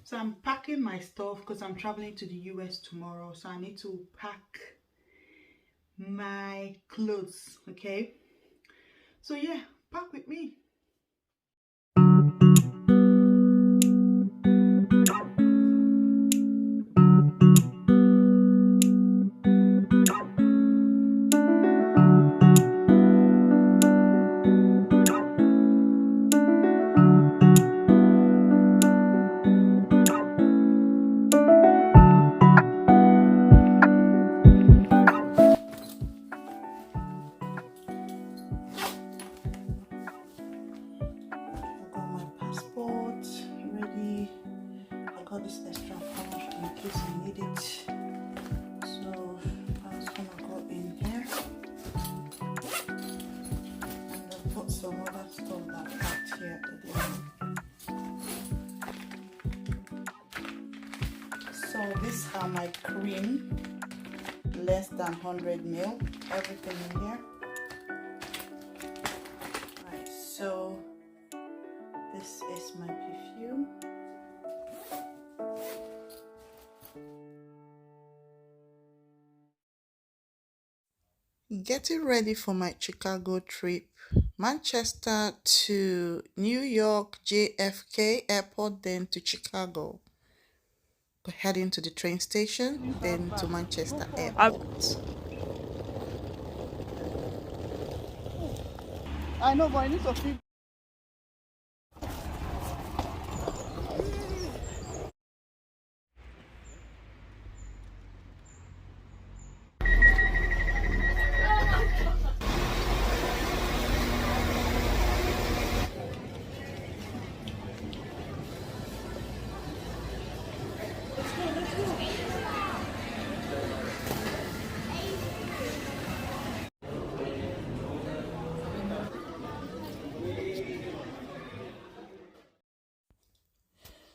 So I'm packing my stuff because I'm traveling to the US tomorrow. So I need to pack my clothes, okay? So yeah, pack with me. Ready. I got this extra pouch in case I need it. So I'm just gonna go in here and I'll put some other stuff that I packed here at the end. So these are my cream, less than 100 ml, everything in here. Right, so this is my perfume. Getting ready for my Chicago trip, Manchester to New York JFK airport, then to Chicago. Heading to the train station, then to Manchester airport. I know, but I need to feed.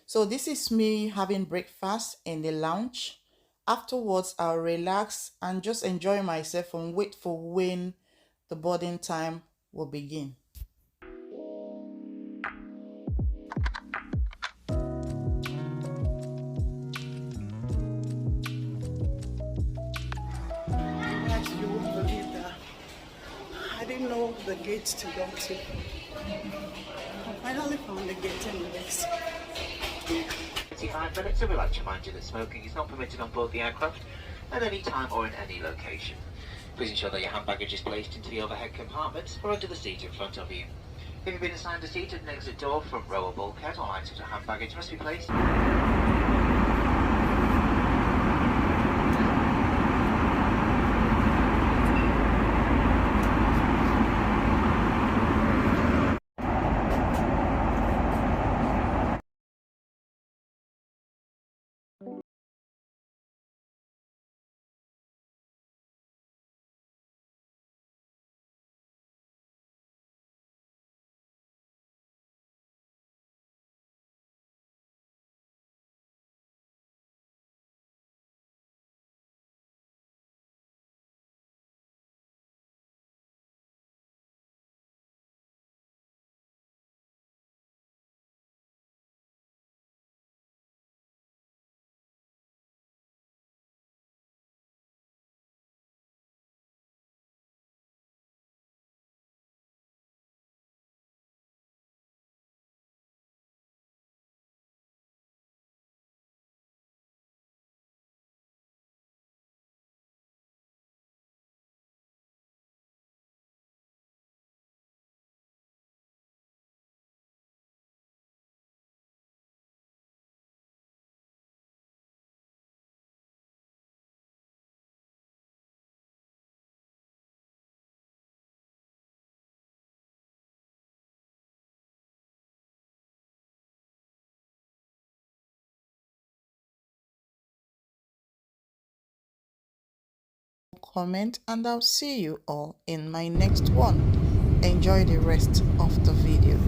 So this is me having breakfast in the lounge. Afterwards, I'll relax and just enjoy myself and wait for when the boarding time will begin. Guys, you won't believe that I didn't know the gate to go to. I finally found the gate anyways. 25 minutes, and we'd like to remind you that smoking is not permitted on board the aircraft at any time or in any location. Please ensure that your hand baggage is placed into the overhead compartment or under the seat in front of you. If you've been assigned a seat at an exit door, front row or bulkhead, all items of hand baggage must be placed. Comment, and I'll see you all in my next one. Enjoy the rest of the video.